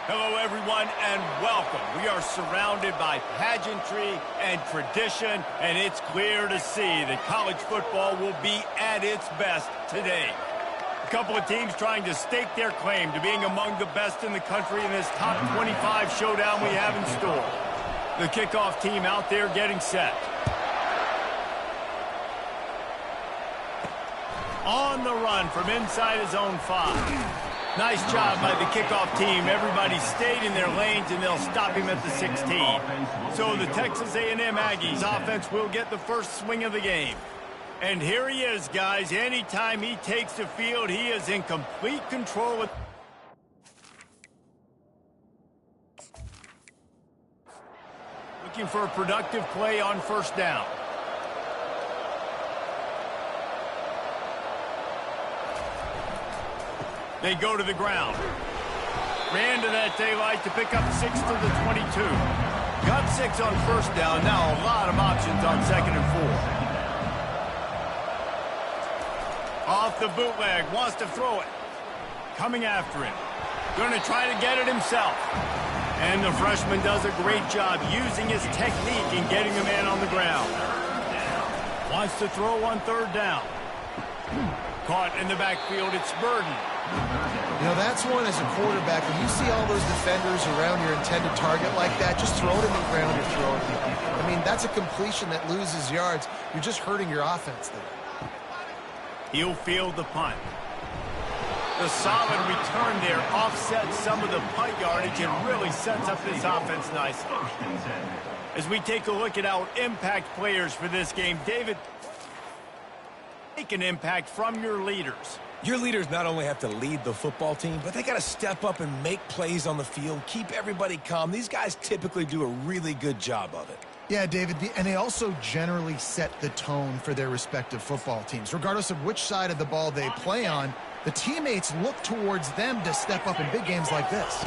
Hello, everyone, and welcome. We are surrounded by pageantry and tradition, and it's clear to see that college football will be at its best today. A couple of teams trying to stake their claim to being among the best in the country in this top 25 showdown we have in store. The kickoff team out there getting set. On the run from inside his own 5. Nice job by the kickoff team. Everybody stayed in their lanes, and they'll stop him at the 16. So the Texas A&M Aggies offense will get the first swing of the game. And here he is, guys. Anytime he takes the field, he is in complete control. Looking for a productive play on first down. They go to the ground. Ran to that daylight to pick up 6 to the 22. Got 6 on first down. Now a lot of options on 2nd and 4. Off the bootleg. Wants to throw it. Coming after him. Going to try to get it himself. And the freshman does a great job using his technique and getting the man on the ground. Wants to throw on 3rd down. Caught in the backfield. It's Burden. You know, that's one as a quarterback. When you see all those defenders around your intended target like that, just throw it in the ground or throw it. I mean, that's a completion that loses yards. You're just hurting your offense there. He'll field the punt. The solid return there offsets some of the punt yardage and really sets up this offense nicely. As we take a look at our impact players for this game, David, make an impact from your leaders. Your leaders not only have to lead the football team, but they got to step up and make plays on the field, keep everybody calm. These guys typically do a really good job of it. Yeah, David, and they also generally set the tone for their respective football teams. Regardless of which side of the ball they play on, the teammates look towards them to step up in big games like this.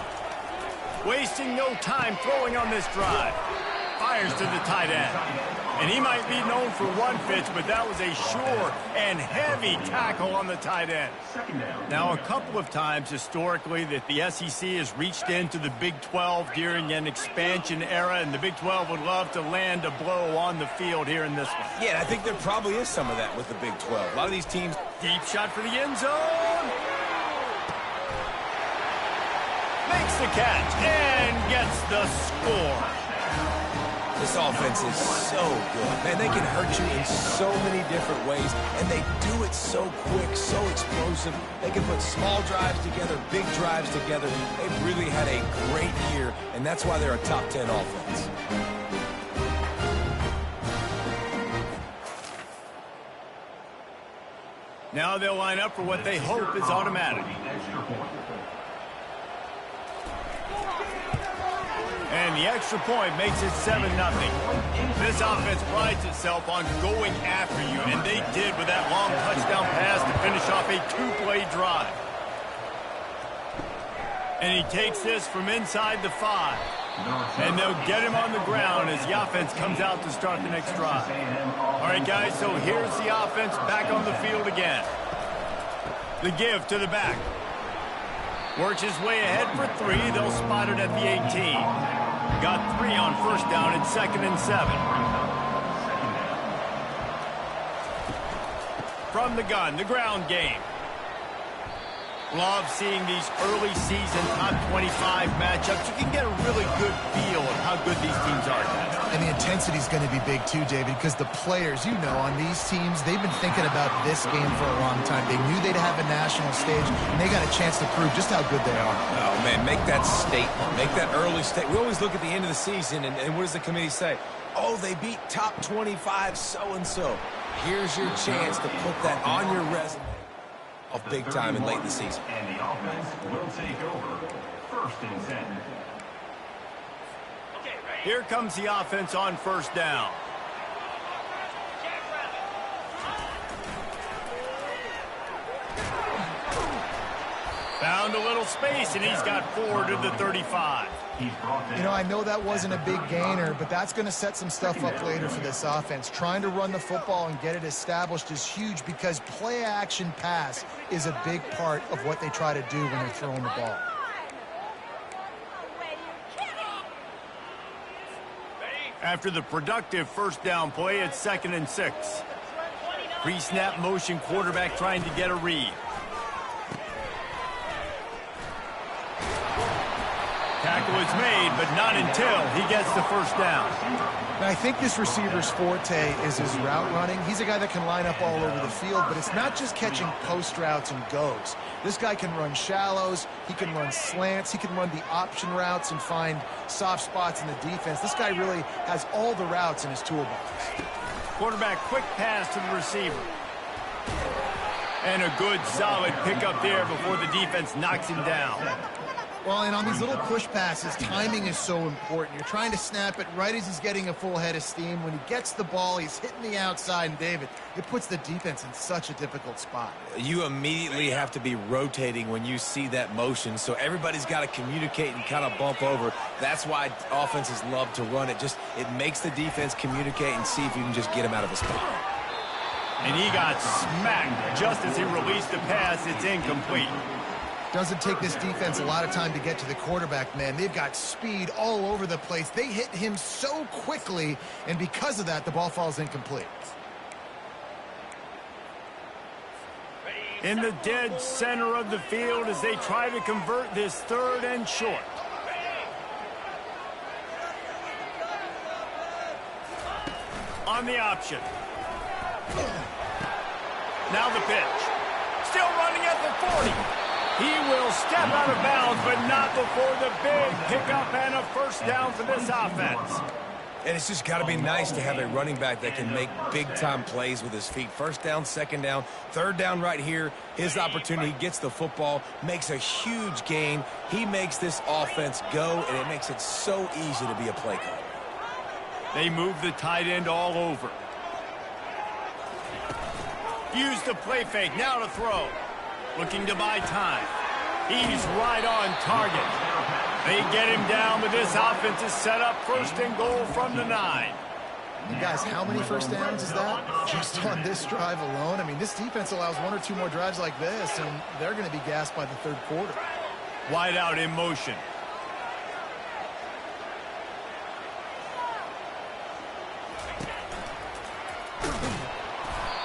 Wasting no time throwing on this drive. Fires to the tight end. And he might be known for one pitch, but that was a sure and heavy tackle on the tight end. Now, a couple of times historically that the SEC has reached into the Big 12 during an expansion era, and the Big 12 would love to land a blow on the field here in this one. Yeah, I think there probably is some of that with the Big 12. A lot of these teams... Deep shot for the end zone. Makes the catch and gets the score. This offense is so good. Man, they can hurt you in so many different ways, and they do it so quick, so explosive. They can put small drives together, big drives together. They've really had a great year, and that's why they're a top 10 offense. Now they'll line up for what they hope is automatic. And the extra point makes it 7-0. This offense prides itself on going after you, and they did with that long touchdown pass to finish off a 2-play drive. And he takes this from inside the 5. And they'll get him on the ground as the offense comes out to start the next drive. All right, guys, so here's the offense back on the field again. The give to the back. Works his way ahead for 3. They'll spot it at the 18. Got 3 on first down and 2nd and 7. From the gun, the ground game. Love seeing these early season top 25 matchups. You can get a really good feel of how good these teams are, guys. And the intensity is going to be big too, David, because the players, you know, on these teams, they've been thinking about this game for a long time. They knew they'd have a national stage, and they got a chance to prove just how good they are. Oh, man, make that statement. Make that early statement. We always look at the end of the season, and what does the committee say? Oh, they beat top 25 so-and-so. Here's your chance to put that on your resume. Of big time and late in the season. And the offense will take over 1st and 10. Here comes the offense on first down. Found a little space, and he's got 4 to the 35. You know, I know that wasn't a big gainer, but that's going to set some stuff up later for this offense. Trying to run the football and get it established is huge because play-action pass is a big part of what they try to do when they're throwing the ball. After the productive first down play, it's 2nd and 6. Pre-snap motion quarterback trying to get a read. Tackle is made, but not until he gets the first down. And I think this receiver's forte is his route running. He's a guy that can line up all over the field, but it's not just catching post routes and goes. This guy can run shallows, he can run slants, he can run the option routes and find soft spots in the defense. This guy really has all the routes in his toolbox. Quarterback quick pass to the receiver. And a good solid pickup there before the defense knocks him down. Well, and on these little push passes, timing is so important. You're trying to snap it right as he's getting a full head of steam. When he gets the ball, he's hitting the outside, and David, it puts the defense in such a difficult spot. You immediately have to be rotating when you see that motion, so everybody's got to communicate and kind of bump over. That's why offenses love to run it. It makes the defense communicate and see if you can just get him out of a spot. And he got smacked just as he released the pass. It's incomplete. Doesn't take this defense a lot of time to get to the quarterback, man. They've got speed all over the place. They hit him so quickly, and because of that, the ball falls incomplete. In the dead center of the field as they try to convert this 3rd and short. On the option. Now the pitch. Still running at the 40. He will step out of bounds, but not before the big pickup and a first down for this offense. And it's just got to be nice to have a running back that can make big-time plays with his feet. First down, 2nd down, 3rd down right here. His opportunity, gets the football, makes a huge gain. He makes this offense go, and it makes it so easy to be a play caller. They move the tight end all over. Use the play fake, now to throw. Looking to buy time. He's right on target. They get him down, but this offense is set up 1st and goal from the 9. And guys, how many first downs is that? Just on this drive alone? I mean, this defense allows 1 or 2 more drives like this, and they're going to be gassed by the 3rd quarter. Wide out in motion.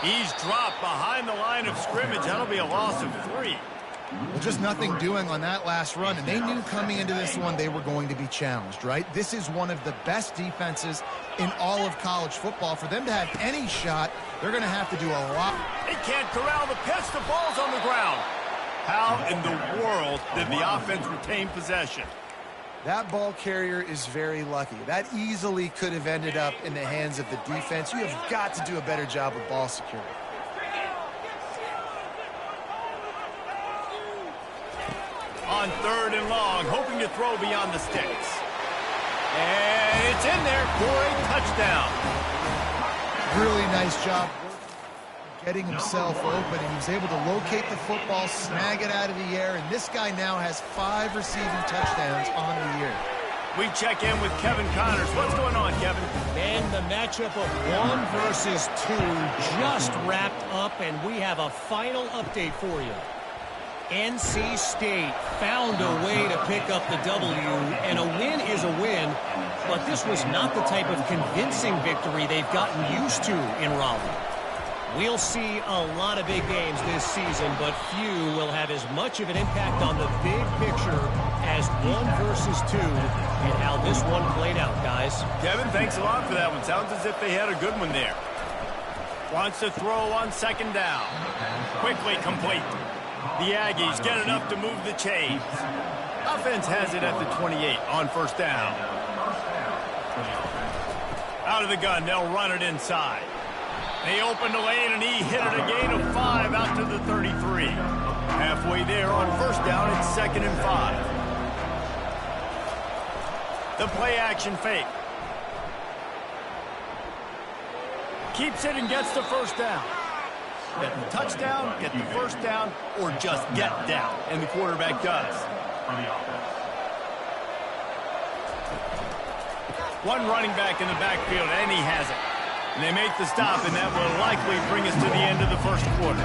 He's dropped behind the line of scrimmage. That'll be a loss of 3. Well, just nothing doing on that last run, and they knew coming into this one they were going to be challenged, right? This is one of the best defenses in all of college football. For them to have any shot, they're going to have to do a lot. They can't corral the pitch. The ball's on the ground. How in the world did the offense retain possession? That ball carrier is very lucky. That easily could have ended up in the hands of the defense. You have got to do a better job with ball security. On 3rd and long, hoping to throw beyond the sticks. And it's in there for a touchdown. Really nice job getting himself open, and he was able to locate the football, snag it out of the air, and this guy now has 5 receiving touchdowns on the year. We check in with Kevin Connors. What's going on, Kevin? And the matchup of 1 versus 2 just wrapped up, and we have a final update for you. NC State found a way to pick up the W, and a win is a win, but this was not the type of convincing victory they've gotten used to in Raleigh. We'll see a lot of big games this season, but few will have as much of an impact on the big picture as 1 versus 2 and how this one played out, guys. Kevin, thanks a lot for that one. Sounds as if they had a good one there. Wants to throw on 2nd down. Quickly complete. The Aggies get enough to move the chains. Offense has it at the 28 on 1st down. Out of the gun, they'll run it inside. They opened the lane, and he hit it a gain of 5 out to the 33. Halfway there on 1st down, it's 2nd and 5. The play-action fake. Keeps it and gets the 1st down. Get the touchdown, get the 1st down, or just get down. And the quarterback does. One running back in the backfield, and he has it. And they make the stop, and that will likely bring us to the end of the 1st quarter.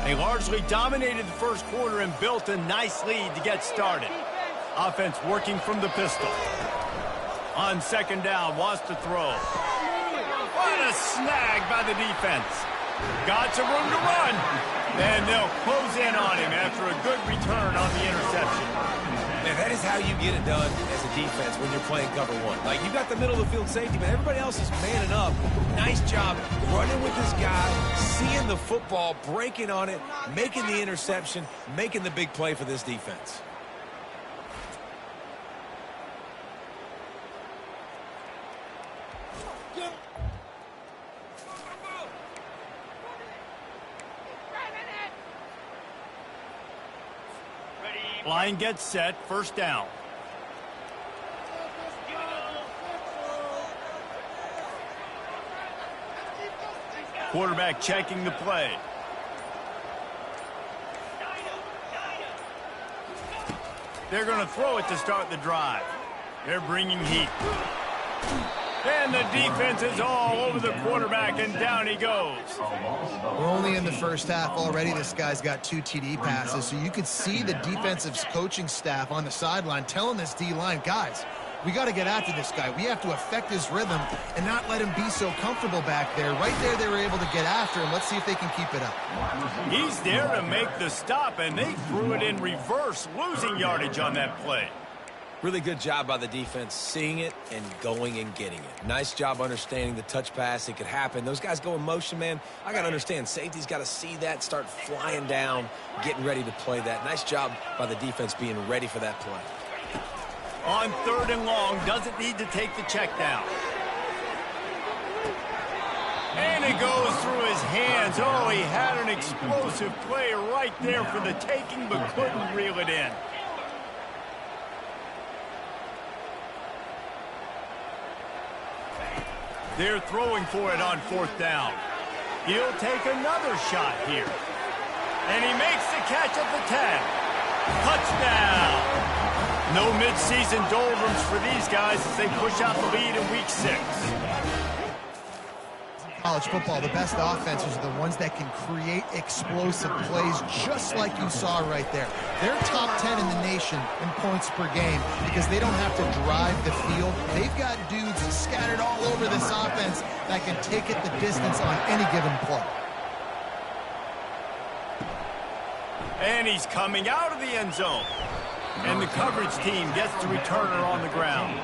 They largely dominated the first quarter and built a nice lead to get started. Offense working from the pistol. On second down, wants to throw. What a snag by the defense. Got some room to run. And they'll close in on him after a good return on the interception. Man, that is how you get it done as a defense when you're playing cover one. Like, you got the middle of the field safety, but everybody else is manning up. Nice job running with this guy, seeing the football, breaking on it, making the interception, making the big play for this defense. Line gets set, first down. Quarterback checking the play. They're going to throw it to start the drive. They're bringing heat. And the defense is all over the quarterback, and down he goes. We're only in the first half already. This guy's got 2 TD passes, so you could see the defensive coaching staff on the sideline telling this D-line, guys, we got to get after this guy. We have to affect his rhythm and not let him be so comfortable back there. Right there, they were able to get after him. Let's see if they can keep it up. He's there to make the stop, and they threw it in reverse, losing yardage on that play. Really good job by the defense seeing it and going and getting it. Nice job understanding the touch pass. It could happen. Those guys go in motion, man. I got to understand. Safety's got to see that, start flying down, getting ready to play that. Nice job by the defense being ready for that play. On third and long, doesn't need to take the check down. And it goes through his hands. Oh, he had an explosive play right there for the taking, but couldn't reel it in. They're throwing for it on fourth down. He'll take another shot here. And he makes the catch at the 10. Touchdown! No mid-season doldrums for these guys as they push out the lead in week 6. College football, the best offenses are the ones that can create explosive plays just like you saw right there. They're top 10 in the nation in points per game because they don't have to drive the field. They've got dudes scattered all over this offense that can take it the distance on any given play. And he's coming out of the end zone. And the coverage team gets the returner on the ground.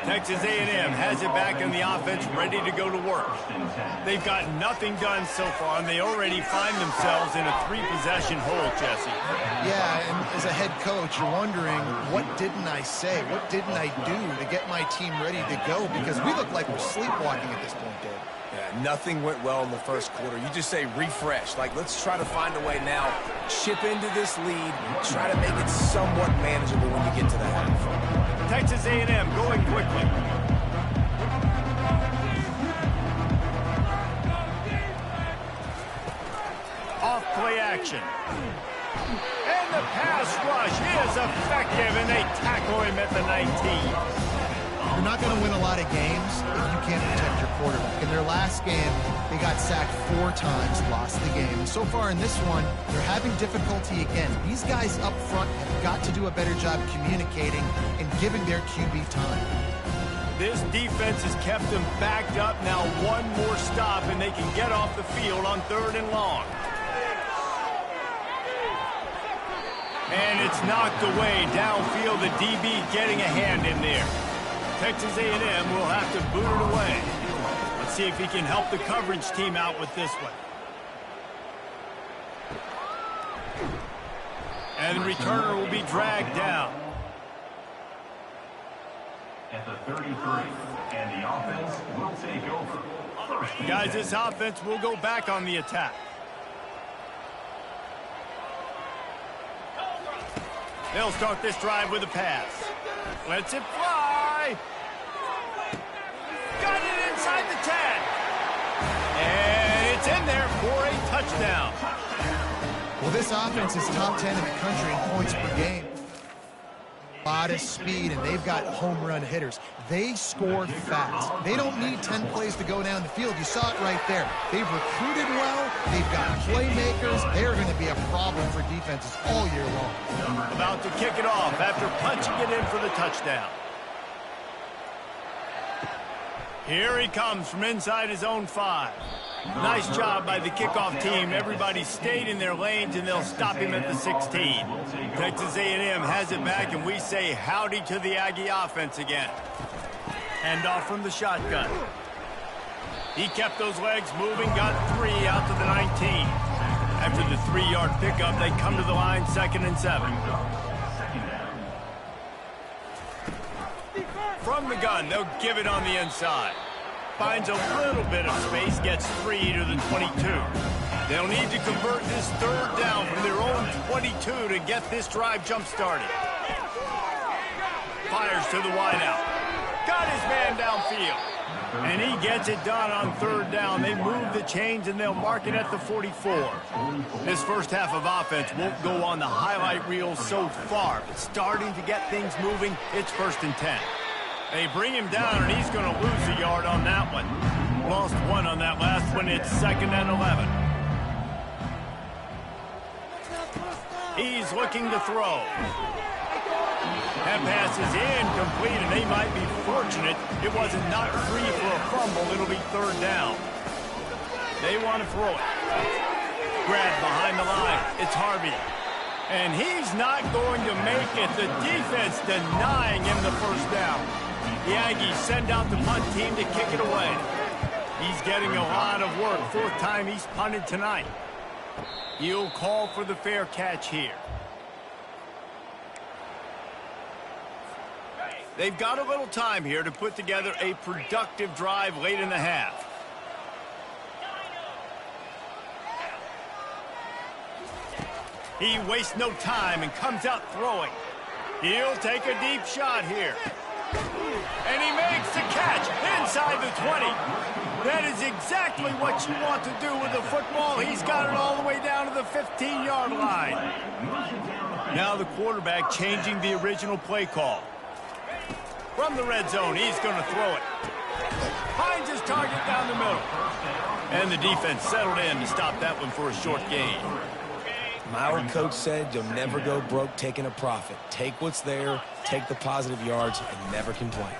Texas A&M has it back in the offense, ready to go to work. They've got nothing done so far, and they already find themselves in a 3-possession hole, Jesse. Yeah, and as a head coach, you're wondering, what didn't I say? What didn't I do to get my team ready to go? Because we look like we're sleepwalking at this point, Dave. Yeah, nothing went well in the first quarter. You just say refresh. Like, let's try to find a way now. Chip into this lead. Try to make it somewhat manageable when you get to the half. Texas A&M going quickly. Off play action. And the pass rush is effective, and they tackle him at the 19. You're not going to win a lot of games if you can't protect your quarterback. In their last game, they got sacked 4 times, lost the game. And so far in this one, they're having difficulty again. These guys up front have got to do a better job communicating and giving their QB time. This defense has kept them backed up. Now one more stop, and they can get off the field on third and long. And it's knocked away downfield. The DB getting a hand in there. Texas A&M will have to boot it away. Let's see if he can help the coverage team out with this one. And the returner will be dragged down. At the 33, and the offense will take over. Guys, this offense will go back on the attack. They'll start this drive with a pass. Lets it fly. Got it inside the 10. And it's in there for a touchdown. Well, this offense is top 10 in the country in points per game. a lot of speed, and they've got home run hitters. They score fast. They don't need 10 plays to go down the field. You saw it right there. They've recruited well. They've got playmakers. They're going to be a problem for defenses all year long. About to kick it off after punching it in for the touchdown. Here he comes from inside his own 5. Nice job by the kickoff team. Everybody stayed in their lanes, and they'll stop him at the 16. Texas A&M has it back, and we say howdy to the Aggie offense again. Handoff from the shotgun. He kept those legs moving, got 3 out to the 19. After the 3-yard pickup, they come to the line, 2nd and 7. From the gun, they'll give it on the inside. Finds a little bit of space, gets 3 to the 22. They'll need to convert this 3rd down from their own 22 to get this drive jump-started. Fires to the wideout. Got his man downfield. And he gets it done on 3rd down. They move the chains, and they'll mark it at the 44. This first half of offense won't go on the highlight reel so far, but starting to get things moving, it's 1st and 10. They bring him down, and he's going to lose a yard on that one. Lost 1 on that last one. It's 2nd and 11. He's looking to throw. That pass is incomplete, and they might be fortunate it wasn't knocked free for a fumble. It'll be 3rd down. They want to throw it. Grabbed behind the line. It's Harvey. And he's not going to make it. The defense denying him the 1st down. The Aggies send out the punt team to kick it away. He's getting a lot of work. 4th time he's punted tonight. He'll call for the fair catch here. They've got a little time here to put together a productive drive late in the half. He wastes no time and comes out throwing. He'll take a deep shot here. And he makes the catch inside the 20. That is exactly what you want to do with the football. He's got it all the way down to the 15-yard line. Now the quarterback changing the original play call. From the red zone, he's going to throw it. Finds his target down the middle. And the defense settled in to stop that one for a short gain. Our coach said you'll never go broke taking a profit. Take what's there, take the positive yards, and never complain.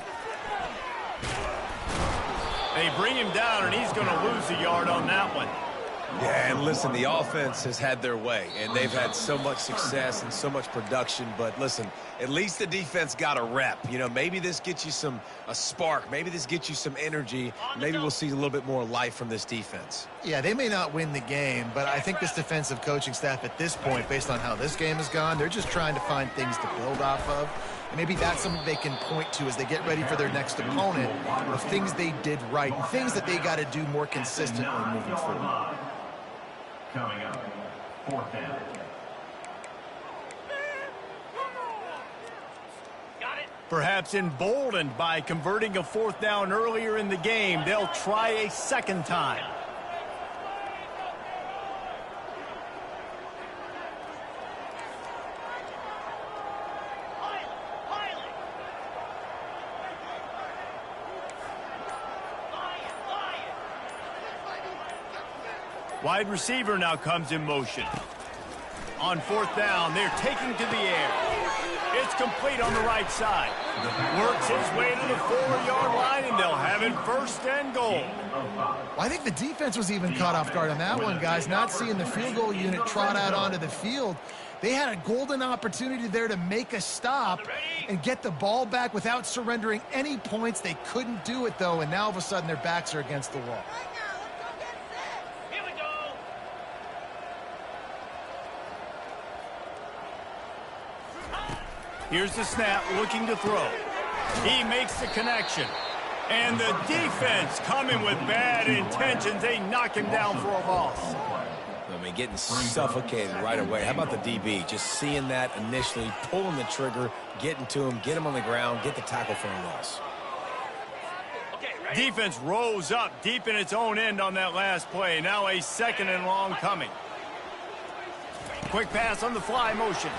They bring him down, and he's going to lose a yard on that one. Yeah, and listen, the offense has had their way, and they've had so much success and so much production. But listen, at least the defense got a rep. You know, maybe this gets you a spark. Maybe this gets you some energy. Maybe we'll see a little bit more life from this defense. Yeah, they may not win the game, but I think this defensive coaching staff at this point, based on how this game has gone, they're just trying to find things to build off of. And maybe that's something they can point to as they get ready for their next opponent, of things they did right and things that they got to do more consistently moving forward. Coming up, 4th down. Perhaps emboldened by converting a 4th down earlier in the game, they'll try a 2nd time. Wide receiver now comes in motion. On 4th down, they're taking to the air. It's complete on the right side. Works his way to the 4-yard line, and they'll have it 1st and goal. Well, I think the defense was even caught off guard on that one, guys. Not seeing the field goal unit trot out onto the field. They had a golden opportunity there to make a stop and get the ball back without surrendering any points. They couldn't do it, though, and now all of a sudden their backs are against the wall. Here's the snap, looking to throw. He makes the connection. And the defense coming with bad intentions. They knock him down for a loss. I mean, getting suffocated right away. How about the DB? Just seeing that initially, pulling the trigger, getting to him, get him on the ground, get the tackle for a loss. Defense rose up deep in its own end on that last play. Now a 2nd and long coming. Quick pass on the fly motion.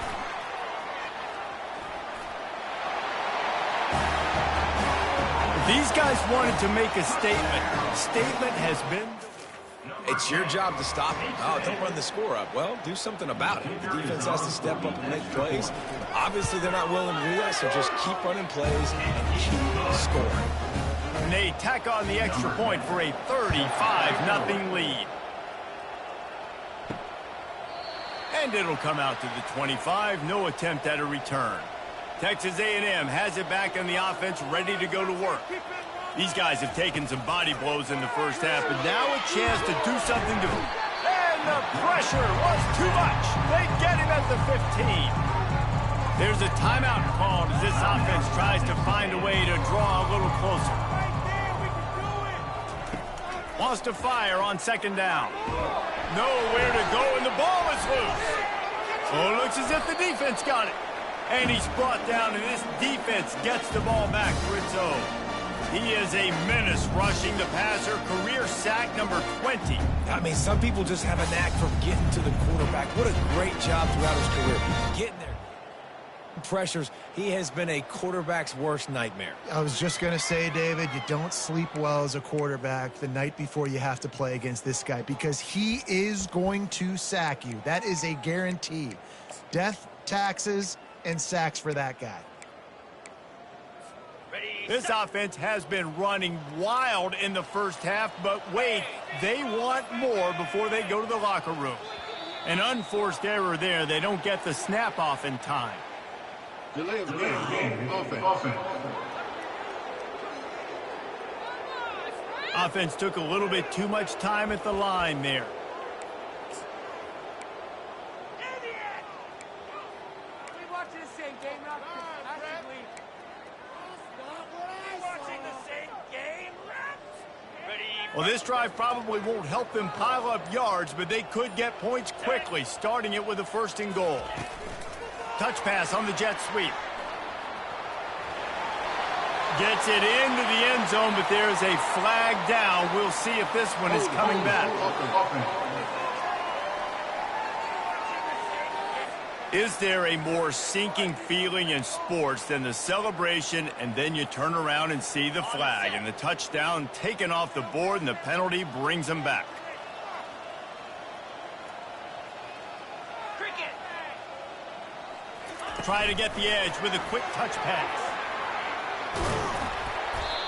These guys wanted to make a statement. Statement has been... It's your job to stop him. Oh, don't run the score up. Well, do something about it. The defense has to step up and make plays. Obviously, they're not willing to do that, so just keep running plays and keep scoring. And they tack on the extra point for a 35-0 lead. And it'll come out to the 25. No attempt at a return. Texas A&M has it back in the offense, ready to go to work. These guys have taken some body blows in the first half, but now a chance to do something to... And the pressure was too much. They get him at the 15. There's a timeout called as this offense tries to find a way to draw a little closer. Wants to fire on second down. Nowhere to go, and the ball is loose. Oh, looks as if the defense got it. And he's brought down, and this defense gets the ball back for its own. He is a menace rushing the passer, career sack number 20. I mean, some people just have a knack for getting to the quarterback. What a great job throughout his career. Getting there. Pressures. He has been a quarterback's worst nightmare. I was just going to say, David, you don't sleep well as a quarterback the night before you have to play against this guy because he is going to sack you. That is a guarantee. Death, taxes, and sacks for that guy. This offense has been running wild in the first half, but wait, they want more before they go to the locker room. An unforced error there. They don't get the snap off in time. Delay of game. Offense. Offense took a little bit too much time at the line there. Well, this drive probably won't help them pile up yards, but they could get points quickly, starting it with a 1st and goal. Touch pass on the jet sweep. Gets it into the end zone, but there's a flag down. We'll see if this one is coming back. Is there a more sinking feeling in sports than the celebration and then you turn around and see the flag and the touchdown taken off the board and the penalty brings them back? Try to get the edge with a quick touch pass.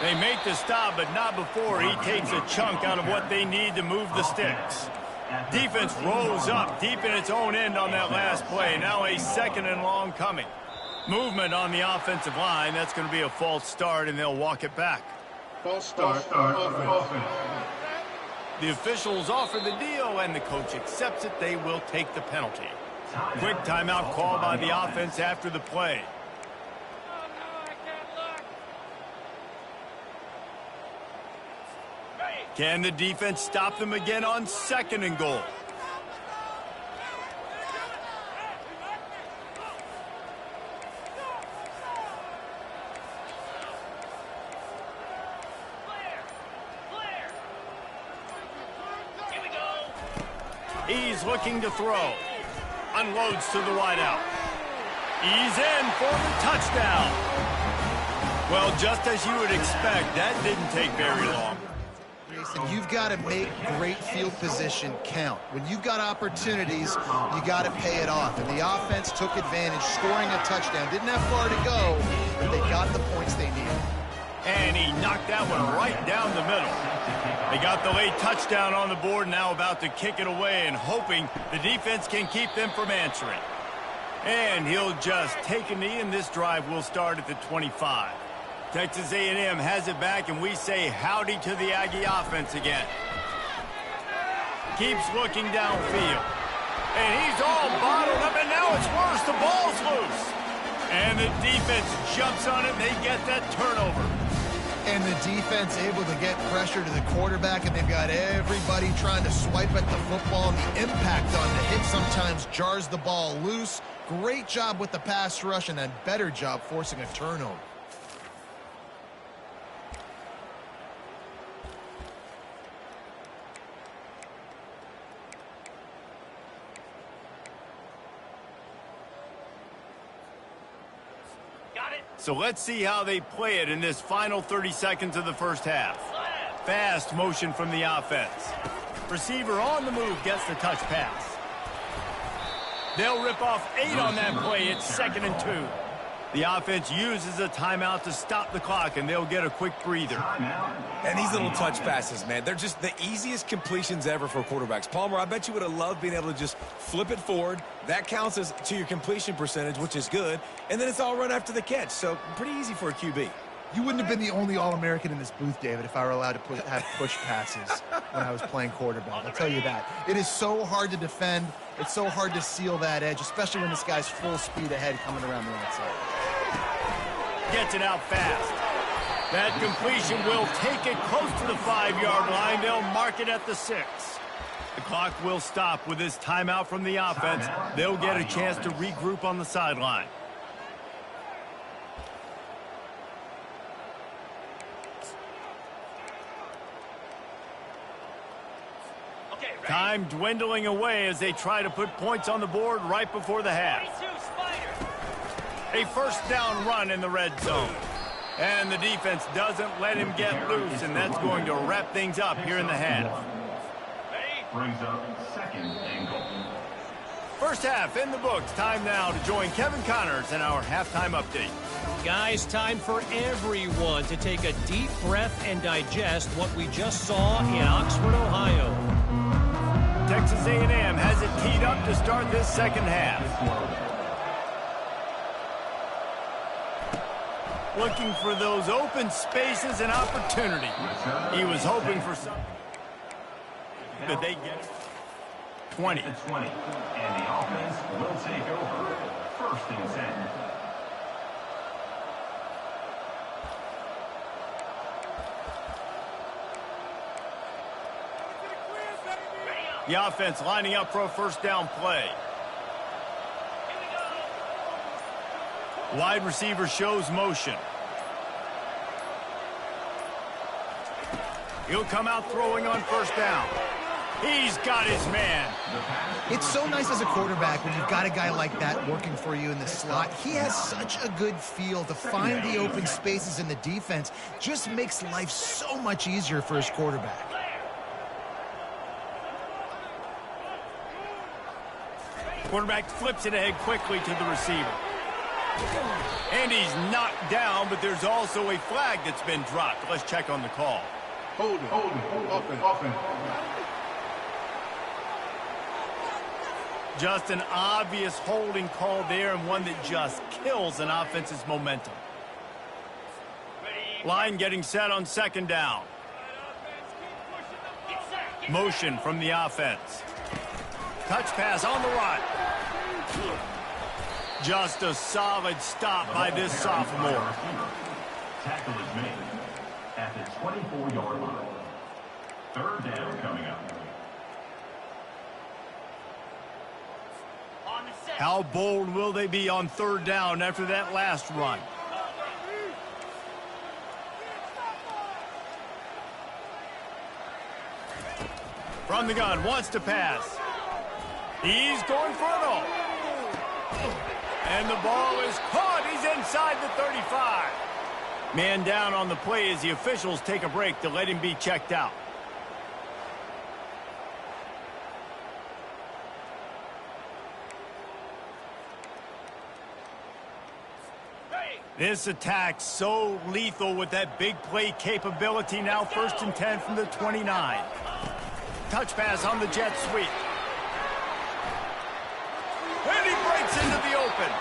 They make the stop, but not before he takes a chunk out of what they need to move the sticks. Defense rolls up deep in its own end on that last play. Now a 2nd and long coming. Movement on the offensive line. That's going to be a false start, and they'll walk it back. False start. Offense. The officials offer the deal, and the coach accepts it. They will take the penalty. Quick timeout called by the offense after the play. Can the defense stop them again on 2nd and goal? He's looking to throw. Unloads to the wideout. He's in for the touchdown. Well, just as you would expect, that didn't take very long. You've got to make great field position count. When you've got opportunities, you got to pay it off. And the offense took advantage, scoring a touchdown. Didn't have far to go, but they got the points they needed. And he knocked that one right down the middle. They got the late touchdown on the board, now about to kick it away and hoping the defense can keep them from answering. And he'll just take a knee, and this drive will start at the 25. Texas A&M has it back, and we say howdy to the Aggie offense again. Keeps looking downfield. And he's all bottled up, and now it's worse. The ball's loose. And the defense jumps on it, and they get that turnover. And the defense able to get pressure to the quarterback, and they've got everybody trying to swipe at the football, and the impact on the hit sometimes jars the ball loose. Great job with the pass rush, and a better job forcing a turnover. So let's see how they play it in this final 30 seconds of the first half. Fast motion from the offense. Receiver on the move gets the touch pass. They'll rip off 8 on that play. It's 2nd and 2. The offense uses a timeout to stop the clock, and they'll get a quick breather. And these little touch passes, man, they're just the easiest completions ever for quarterbacks. Palmer, I bet you would have loved being able to just flip it forward. That counts as to your completion percentage, which is good. And then it's all run after the catch, so pretty easy for a QB. You wouldn't have been the only All-American in this booth, David, if I were allowed to have push passes when I was playing quarterback. I'll tell you that. It is so hard to defend. It's so hard to seal that edge, especially when this guy's full speed ahead coming around the outside. Gets it out fast. That completion will take it close to the 5-yard line. They'll mark it at the 6. The clock will stop with this timeout from the offense. They'll get a chance to regroup on the sideline. Time dwindling away as they try to put points on the board right before the half. A first down run in the red zone. And the defense doesn't let him get loose, and that's going to wrap things up here in the half. Brings up 2nd and goal. First half in the books. Time now to join Kevin Connors in our halftime update. Guys, time for everyone to take a deep breath and digest what we just saw in Oxford, Ohio. Texas A&M has it teed up to start this second half. Looking for those open spaces and opportunity. He was hoping for something. But they get 20. And the offense will take over. 1st and 10. The offense lining up for a first down play. Wide receiver shows motion. He'll come out throwing on first down. He's got his man. It's so nice as a quarterback when you've got a guy like that working for you in the slot. He has such a good feel to find the open spaces in the defense. Just makes life so much easier for his quarterback. Quarterback flips it ahead quickly to the receiver. And he's knocked down, but there's also a flag that's been dropped. Let's check on the call. Hold it. Open. Just an obvious holding call there, and one that just kills an offense's momentum. Line getting set on 2nd down. Motion from the offense. Touch pass on the right. Just a solid stop by this sophomore. Tackle is made at the 24-yard line. 3rd down coming up. How bold will they be on 3rd down after that last run? From the gun, wants to pass. He's going for it all. And the ball is caught. He's inside the 35. Man down on the play as the officials take a break to let him be checked out. This attack so lethal with that big play capability. Now 1st and 10 from the 29. Touch pass on the jet sweep. And he breaks into the open.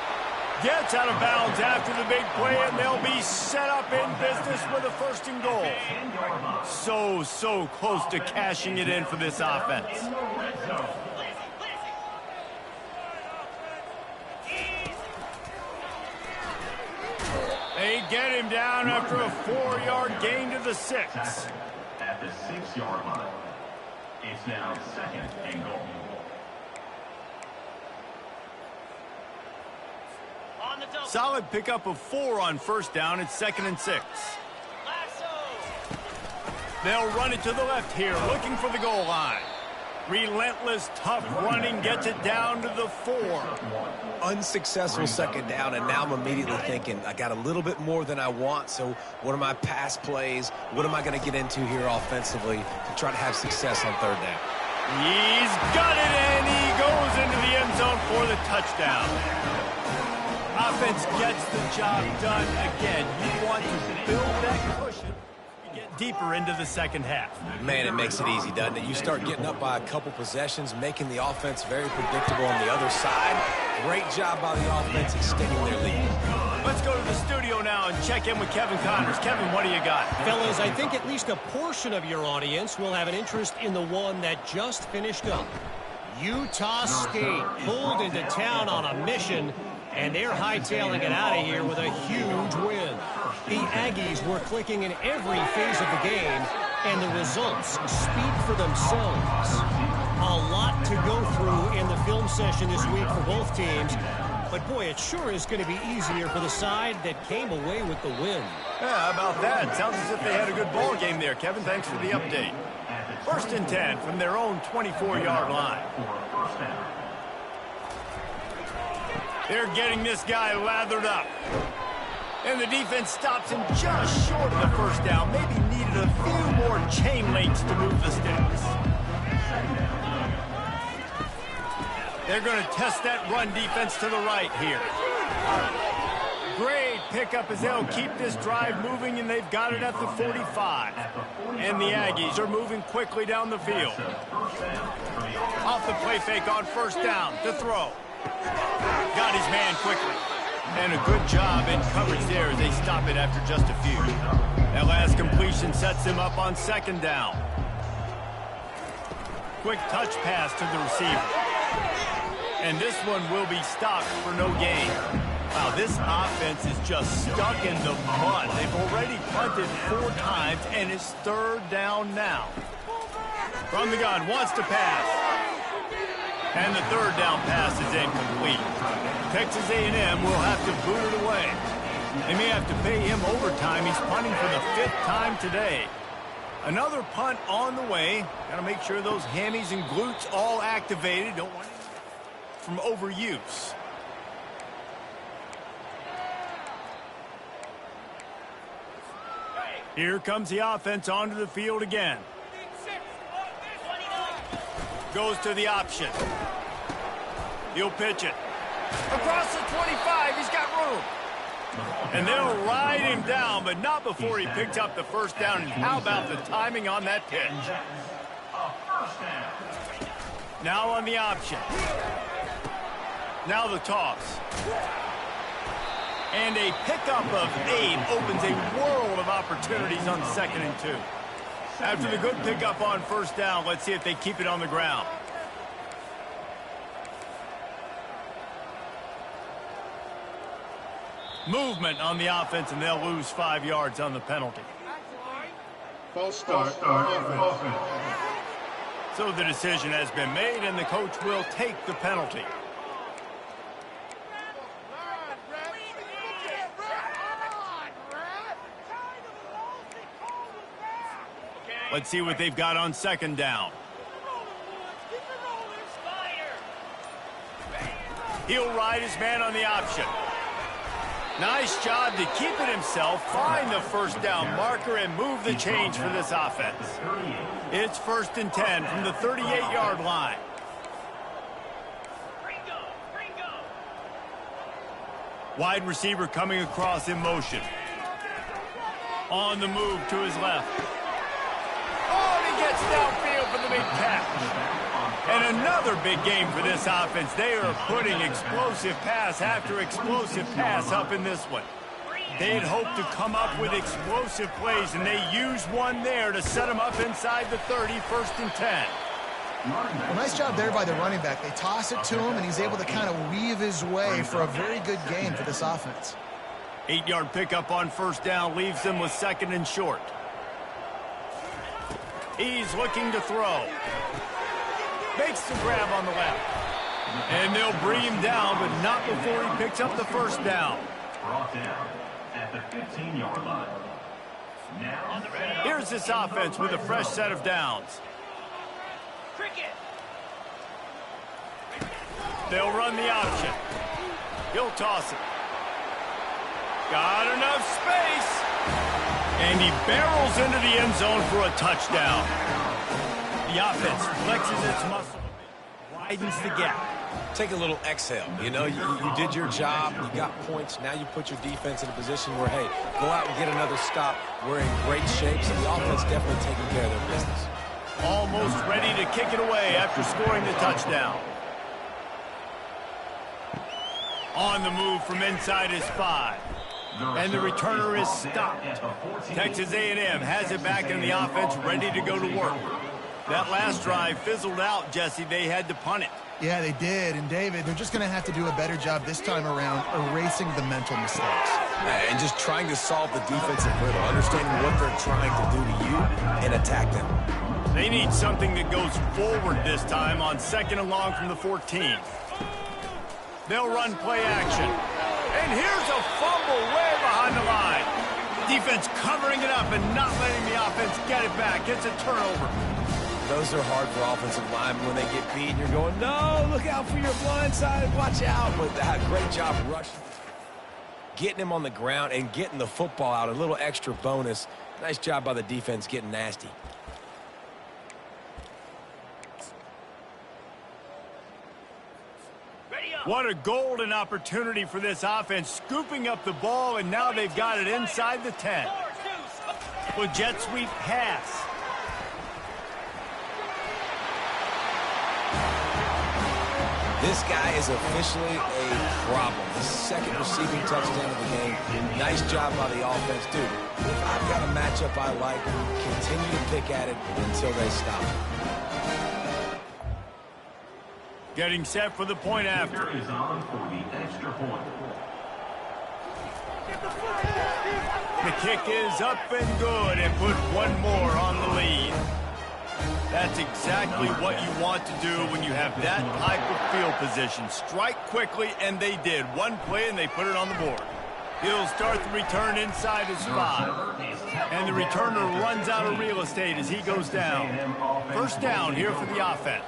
Gets out of bounds after the big play, and they'll be set up in business with a 1st and goal. So close to cashing it in for this offense. They get him down after a 4-yard gain to the 6. At the 6-yard line. It's now 2nd and goal. Solid pickup of 4 on 1st down. It's 2nd and 6. They'll run it to the left here, looking for the goal line. Relentless, tough running gets it down to the 4. Unsuccessful second down, and now I'm immediately thinking, I got a little bit more than I want, so what are my pass plays? What am I going to get into here offensively to try to have success on third down? He's got it, and he goes into the end zone for the touchdown. Offense gets the job done again. You want to build that cushion. Deeper into the second half. Man, it makes it easy, doesn't it? You start getting up by a couple possessions, making the offense very predictable on the other side. Great job by the offense extending their lead. Let's go to the studio now and check in with Kevin Connors. Kevin, what do you got? Fellas, I think at least a portion of your audience will have an interest in the one that just finished up. Utah State pulled into town on a mission, and they're hightailing it out of here with a huge win. The Aggies were clicking in every phase of the game, and the results speak for themselves. A lot to go through in the film session this week for both teams, but boy, it sure is going to be easier for the side that came away with the win. Yeah, how about that? Sounds as if they had a good ball game there, Kevin. Thanks for the update. 1st and 10 from their own 24-yard line. They're getting this guy lathered up. And the defense stops him just short of the first down. Maybe needed a few more chain links to move the sticks. They're going to test that run defense to the right here. Great pickup as they'll keep this drive moving, and they've got it at the 45. And the Aggies are moving quickly down the field. Off the play fake on 1st down to throw. Got his man quickly. And a good job in coverage there as they stop it after just a few. That last completion sets him up on 2nd down. Quick touch pass to the receiver. And this one will be stopped for no gain. Wow, this offense is just stuck in the mud. They've already punted 4 times, and it's 3rd down now. From the gun, wants to pass. And the 3rd down pass is incomplete. Texas A&M will have to boot it away. They may have to pay him overtime. He's punting for the 5th time today. Another punt on the way. Got to make sure those hammies and glutes all activated. Don't want from overuse. Here comes the offense onto the field again. Goes to the option. He'll pitch it. Across the 25, he's got room. And they'll ride him down, but not before he picks up the 1st down. And how about the timing on that pitch? Now on the option. Now the toss. And a pickup of 8 opens a world of opportunities on 2nd and 2. After the good pickup on 1st down, let's see if they keep it on the ground. Movement on the offense, and they'll lose 5 yards on the penalty. False start. Offense. So the decision has been made, and the coach will take the penalty. Let's see what they've got on 2nd down. He'll ride his man on the option. Nice job to keep it himself, find the 1st down marker, and move the change for this offense. It's 1st and 10 from the 38-yard line. Wide receiver coming across in motion. On the move to his left. Oh, and he gets downfield for the big catch. And another big game for this offense. They are putting explosive pass after explosive pass up in this one. They had hoped to come up with explosive plays, and they used one there to set them up inside the 30, 1st and 10. Well, nice job there by the running back. They toss it to him, and he's able to kind of weave his way for a very good gain for this offense. 8-yard pickup on 1st down leaves them with 2nd and short. He's looking to throw. Makes the grab on the left. And they'll bring him down, but not before he picks up the 1st down. Brought down at the 15-yard line. Now, Here's this offense with a fresh set of downs. They'll run the option. He'll toss it. Got enough space. And he barrels into the end zone for a touchdown. The offense flexes its muscle, widens the gap. Take a little exhale. You know, you did your job. You got points. Now you put your defense in a position where, hey, go out and get another stop. We're in great shape, so the offense definitely taking care of their business. Almost ready to kick it away after scoring the touchdown. On the move from inside his 5. And the returner is stopped. Texas A&M has it back in the offense, ready to go to work. That last drive fizzled out, Jesse. They had to punt it. Yeah, they did. And, David, they're just going to have to do a better job this time around erasing the mental mistakes. And just trying to solve the defensive riddle, understanding what they're trying to do to you and attack them. They need something that goes forward this time on 2nd and long from the 14. They'll run play action. And here's a fumble way behind the line. Defense covering it up and not letting the offense get it back. It's a turnover. Those are hard for offensive linemen when they get beat and you're going, no, look out for your blind side, watch out. But great job rushing. Getting him on the ground and getting the football out, a little extra bonus. Nice job by the defense getting nasty. What a golden opportunity for this offense, scooping up the ball, and now they've got it inside the 10. With jet sweep pass. This guy is officially a problem. The 2nd receiving touchdown of the game. Nice job by the offense. Dude, if I've got a matchup I like, continue to pick at it until they stop. Getting set for the point after. Is on for the extra point. The kick is up and good and put one more on the lead. That's exactly what you want to do when you have that type of field position. Strike quickly, and they did. One play, and they put it on the board. He'll start the return inside his 5. And the returner runs out of real estate as he goes down. First down here for the offense.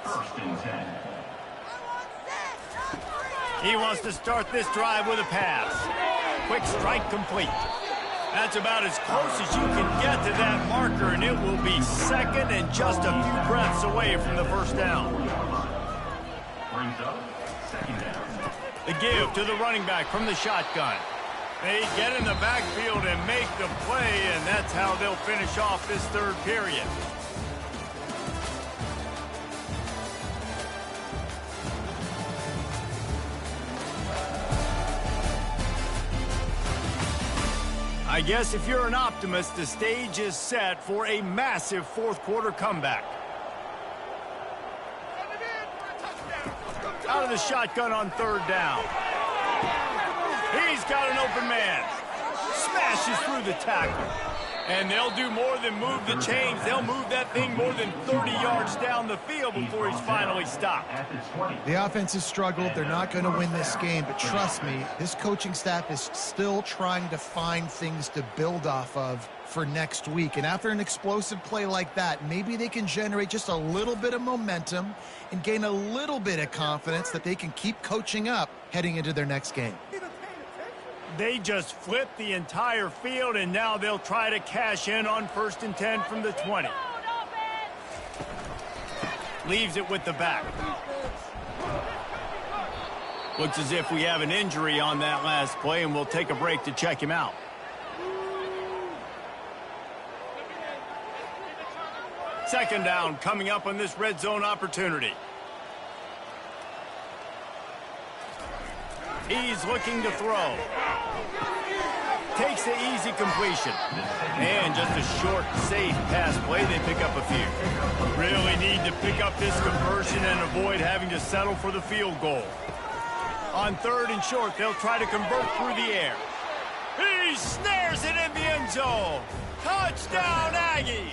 He wants to start this drive with a pass. Quick strike complete. That's about as close as you can get to that marker, and it will be 2nd and just a few breaths away from the first down. Brings up 2nd down. The give to the running back from the shotgun. They get in the backfield and make the play, and that's how they'll finish off this 3rd period. I guess if you're an optimist, the stage is set for a massive 4th quarter comeback. Out of the shotgun on 3rd down. He's got an open man. Smashes through the tackle. And they'll do more than move the chains. They'll move that thing more than 30 yards down the field before he's finally stopped. The offense has struggled. They're not going to win this game, but trust me, this coaching staff is still trying to find things to build off of for next week. And after an explosive play like that, maybe they can generate just a little bit of momentum and gain a little bit of confidence that they can keep coaching up heading into their next game. They just flipped the entire field, and now they'll try to cash in on 1st and 10 from the 20. Leaves it with the back. Looks as if we have an injury on that last play, and we'll take a break to check him out. Second down coming up on this red zone opportunity. He's looking to throw. Takes the easy completion. And just a short, safe pass play. They pick up a few. Really need to pick up this conversion and avoid having to settle for the field goal. On 3rd and short, they'll try to convert through the air. He snares it in the end zone. Touchdown, Aggies!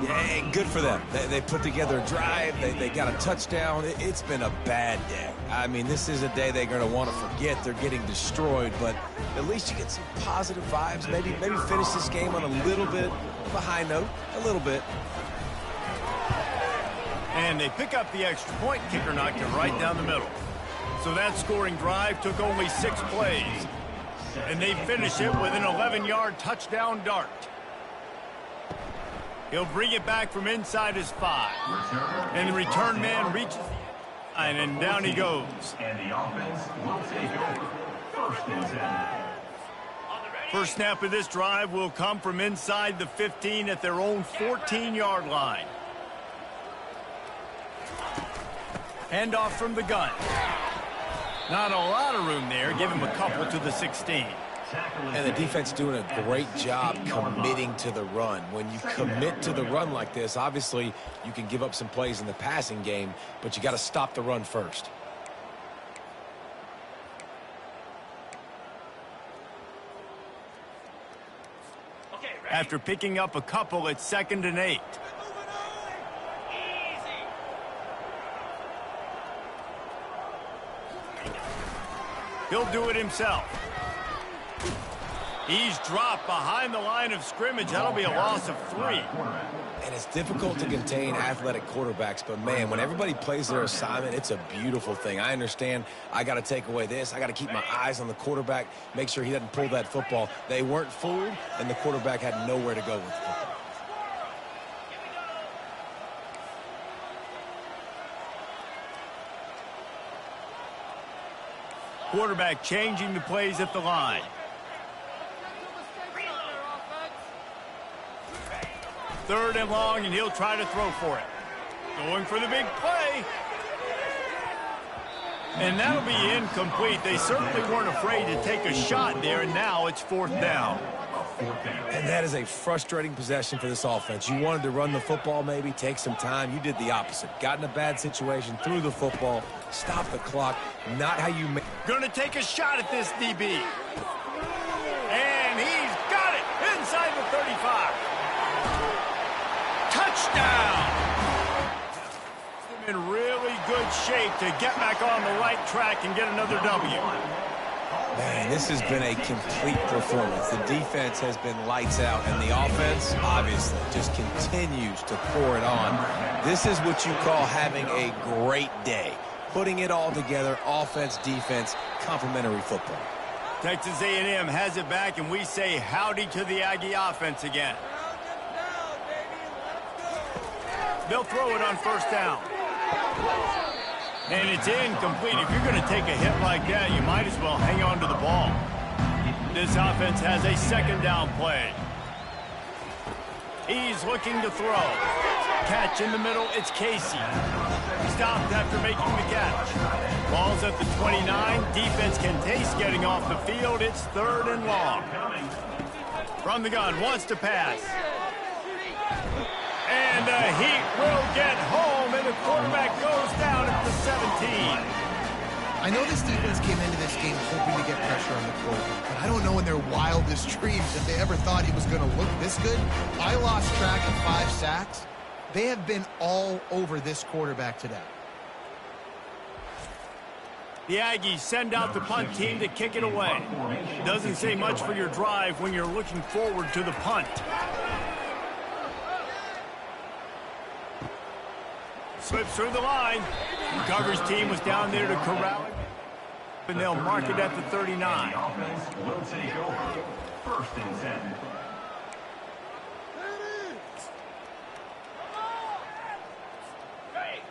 Yeah, good for them. They put together a drive. They got a touchdown. It's been a bad day. I mean, this is a day they're going to want to forget. They're getting destroyed, but at least you get some positive vibes. Maybe finish this game on a little bit of a high note. A little bit. And they pick up the extra point. Kicker knocked it right down the middle. So that scoring drive took only 6 plays. And they finish it with an 11-yard touchdown dart. He'll bring it back from inside his 5. And the return man reaches the line, and down he goes. And the offense will take over. First and 10. First snap of this drive will come from inside the 15 at their own 14-yard line. Handoff from the gun. Not a lot of room there. Give him a couple to the 16. And the defense doing a great job committing to the run. When you commit to the run like this, obviously you can give up some plays in the passing game, but you got to stop the run first. After picking up a couple, it's 2nd and 8. He'll do it himself. He's dropped behind the line of scrimmage. That'll be a loss of 3. And it's difficult to contain athletic quarterbacks, but man, when everybody plays their assignment, it's a beautiful thing. I understand I got to take away this. I got to keep my eyes on the quarterback, make sure he doesn't pull that football. They weren't fooled, and the quarterback had nowhere to go with the football. Quarterback changing the plays at the line. Third and long, and he'll try to throw for it. Going for the big play. And that'll be incomplete. They certainly weren't afraid to take a shot there, and now it's 4th down. And that is a frustrating possession for this offense. You wanted to run the football, maybe take some time. You did the opposite. Got in a bad situation, threw the football, stopped the clock. Not how you make. Gonna take a shot at this DB. And he's got it inside the 35. Touchdown! In really good shape to get back on the right track and get another W. Man, this has been a complete performance. The defense has been lights out, and the offense, obviously, just continues to pour it on. This is what you call having a great day. Putting it all together, offense, defense, complementary football. Texas A&M has it back, and we say howdy to the Aggie offense again. They'll throw it on 1st down. And it's incomplete. If you're going to take a hit like that, you might as well hang on to the ball. This offense has a 2nd down play. He's looking to throw. Catch in the middle, it's Casey. Stopped after making the catch. Ball's at the 29. Defense can taste getting off the field. It's 3rd and long. From the gun, wants to pass. And the Heat will get home, and the quarterback goes down at the 17. I know this defense came into this game hoping to get pressure on the quarterback, but I don't know in their wildest dreams if they ever thought he was going to look this good. I lost track of 5 sacks. They have been all over this quarterback today. The Aggies send out the punt team to kick it away. Doesn't say much for your drive when you're looking forward to the punt. Slips through the line. The coverage team was down there to corral it, and they'll mark it at the 39. The offense will take over. 1st and 10.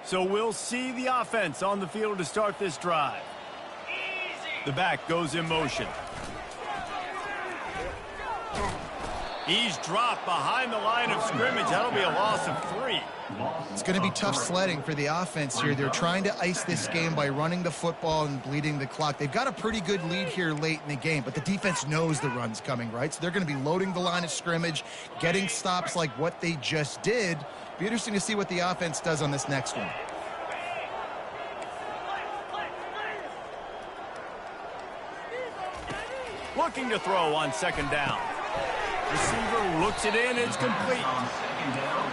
So we'll see the offense on the field to start this drive. The back goes in motion. He's dropped behind the line of scrimmage. That'll be a loss of 3. It's going to be tough sledding for the offense here. They're trying to ice this game by running the football and bleeding the clock. They've got a pretty good lead here late in the game, but the defense knows the run's coming, right? So they're going to be loading the line of scrimmage, getting stops like what they just did. Be interesting to see what the offense does on this next one. Looking to throw on 2nd down. Receiver looks it in. It's complete.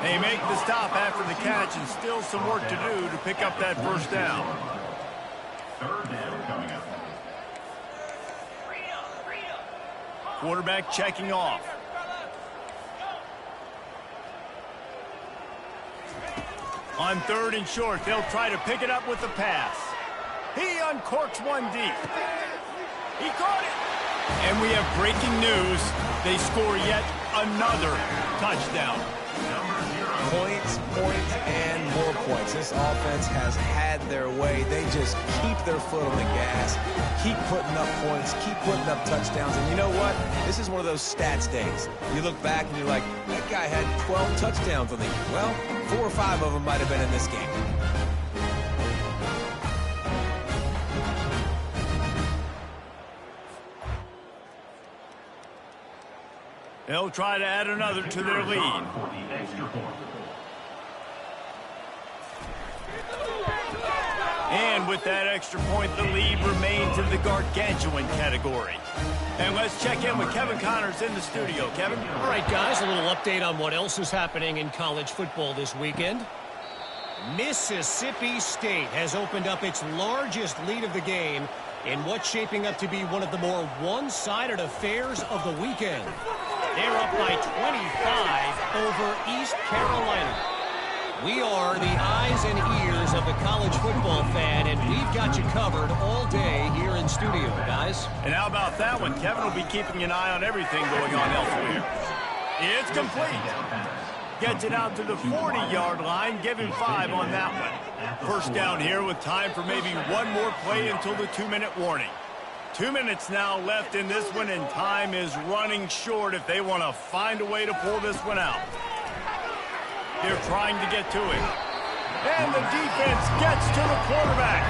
They make the stop after the catch, and still some work to do to pick up that 1st down. 3rd down coming up. Quarterback checking off. On 3rd and short, they'll try to pick it up with the pass. He uncorks one deep. He caught it. And we have breaking news. They score yet another touchdown. Points, and more points. This offense has had their way. They just keep their foot on the gas, keep putting up points, keep putting up touchdowns. And you know what? This is one of those stats days. You look back and you're like, that guy had 12 touchdowns on the year. Well, 4 or 5 of them might have been in this game. They'll try to add another to their lead. And with that extra point, the lead remains in the gargantuan category. And let's check in with Kevin Connors in the studio. Kevin? All right, guys, a little update on what else is happening in college football this weekend. Mississippi State has opened up its largest lead of the game in what's shaping up to be one of the more one-sided affairs of the weekend. They're up by 25 over East Carolina. We are the eyes and ears of the college football fan, and we've got you covered all day here in studio, guys. And how about that one? Kevin will be keeping an eye on everything going on elsewhere. It's complete. Gets it out to the 40-yard line. Give him 5 on that one. First down here with time for maybe one more play until the 2-minute warning. 2 minutes now left in this one, and time is running short if they want to find a way to pull this one out. They're trying to get to him. And the defense gets to the quarterback.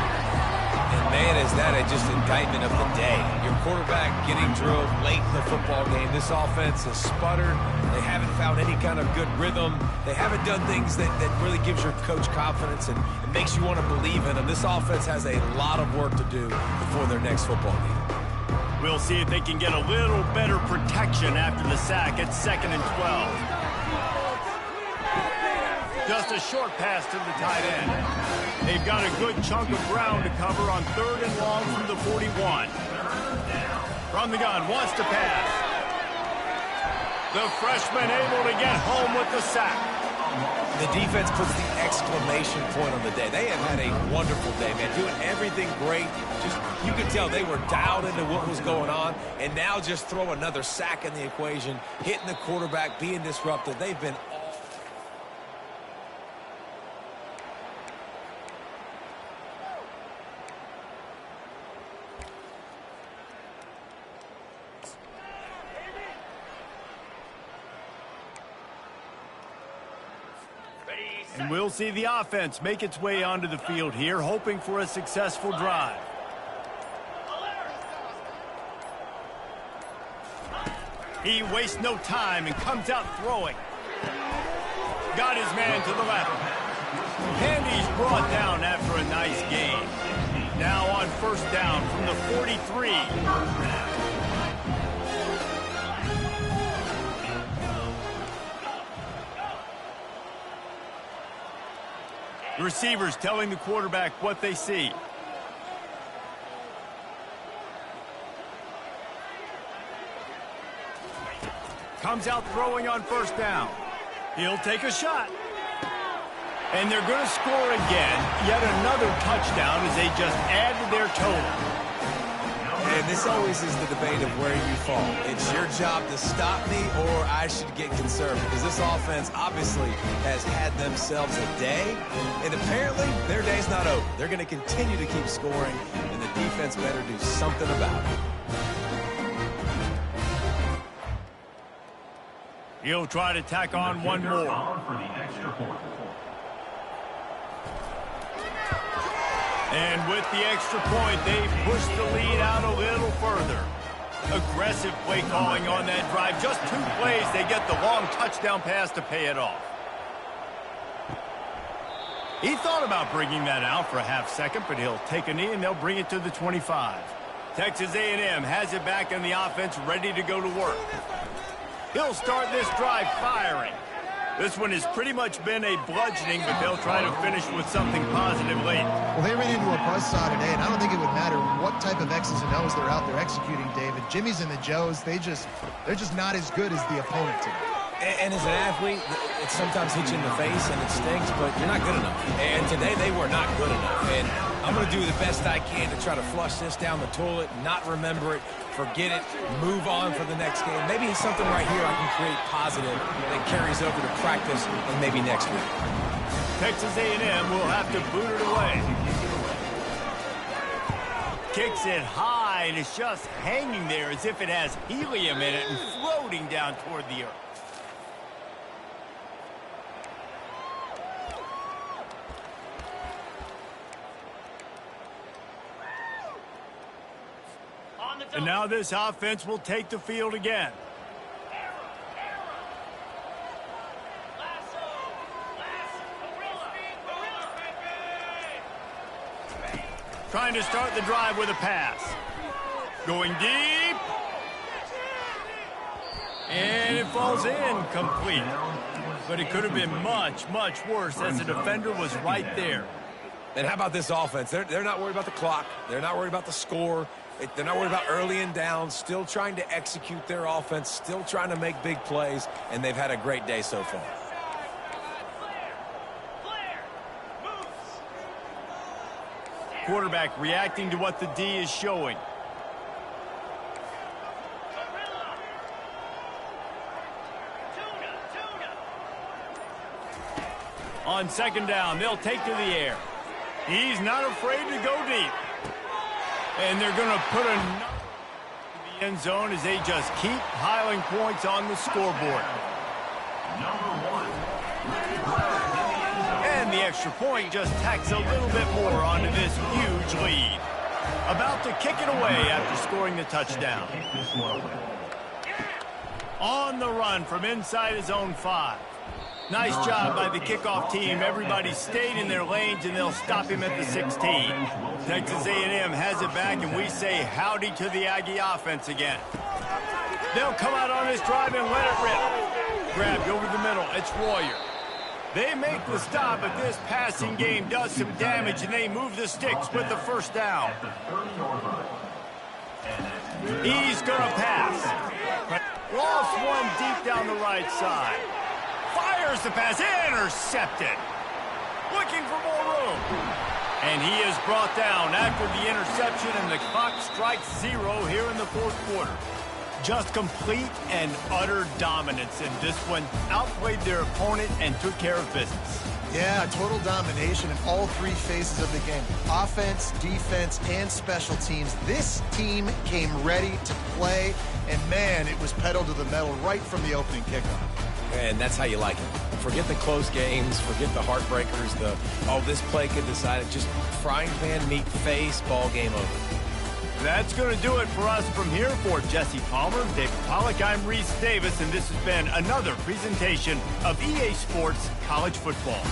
And man, is that just an indictment of the day. Your quarterback getting drilled late in the football game. This offense has sputtered. They haven't found any kind of good rhythm. They haven't done things that really gives your coach confidence and makes you want to believe in them. This offense has a lot of work to do before their next football game. We'll see if they can get a little better protection after the sack at 2nd and 12. Just a short pass to the tight end. They've got a good chunk of ground to cover on 3rd and long from the 41. From the gun, wants to pass. The freshman able to get home with the sack. The defense puts the exclamation point on the day. They have had a wonderful day, man. Doing everything great. Just, you could tell they were dialed into what was going on. And now just throw another sack in the equation. Hitting the quarterback, being disruptive. They've been And we'll see the offense make its way onto the field here, hoping for a successful drive. He wastes no time and comes out throwing. Got his man to the left. And he's brought down after a nice gain. Now on 1st down from the 43. Receivers telling the quarterback what they see. Comes out throwing on 1st down. He'll take a shot. And they're going to score again. Yet another touchdown as they just add to their total. And this always is the debate of where you fall. It's your job to stop me or I should get concerned, because this offense obviously has had themselves a day, and apparently their day's not over. They're going to continue to keep scoring, and the defense better do something about it. He'll try to tack on one more. And with the extra point, they push the lead out a little further. Aggressive play calling on that drive. Just 2 plays, they get the long touchdown pass to pay it off. He thought about bringing that out for a half second, but he'll take a knee and they'll bring it to the 25. Texas A&M has it back in the offense, ready to go to work. He'll start this drive firing. This one has pretty much been a bludgeoning, but they'll try to finish with something positive late. Well, they ran into a buzzsaw today, and I don't think it would matter what type of X's and O's they're out there executing, David. Jimmy's and the Joes, they're just not as good as the opponent today. And as an athlete, it sometimes hits you in the face and it stings, but you're not good enough. And today they were not good enough. And I'm going to do the best I can to try to flush this down the toilet, not remember it, forget it, move on for the next game. Maybe something right here I can create positive that carries over to practice and maybe next week. Texas A&M will have to boot it away. Kicks it high, and it's just hanging there as if it has helium in it and floating down toward the earth. And now this offense will take the field again. Trying to start the drive with a pass. Going deep. And it falls in complete. But it could have been much, much worse as the defender was right there. And how about this offense? They're not worried about the clock. They're not worried about the score. They're not worried about early and down. Still trying to execute their offense. Still trying to make big plays. And they've had a great day so far. Quarterback reacting to what the D is showing. On second down, they'll take to the air. He's not afraid to go deep. And they're going to put another in the end zone as they just keep piling points on the scoreboard. And the extra point just tacks a little bit more onto this huge lead. About to kick it away after scoring the touchdown. On the run from inside his own 5. Nice job by the kickoff team. Everybody stayed in their lanes, and they'll stop him at the 16. Texas A&M has it back, and we say howdy to the Aggie offense again. They'll come out on this drive and let it rip. Grabbed over the middle. It's Royer. They make the stop, but this passing game does some damage, and they move the sticks with the first down. He's going to pass. Lost one deep down the right side. Fires the pass, intercepted. Looking for more room. And he is brought down after the interception, and the clock strikes 0 here in the fourth quarter. Just complete and utter dominance, and this one outplayed their opponent and took care of business. Yeah, total domination in all 3 phases of the game. Offense, defense, and special teams. This team came ready to play, and man, it was pedal to the metal right from the opening kickoff. And that's how you like it. Forget the close games, forget the heartbreakers, this play could decide it. Just frying pan meet face, ball game over. That's going to do it for us from here. For Jesse Palmer, David Pollack, I'm Reese Davis, and this has been another presentation of EA Sports College Football.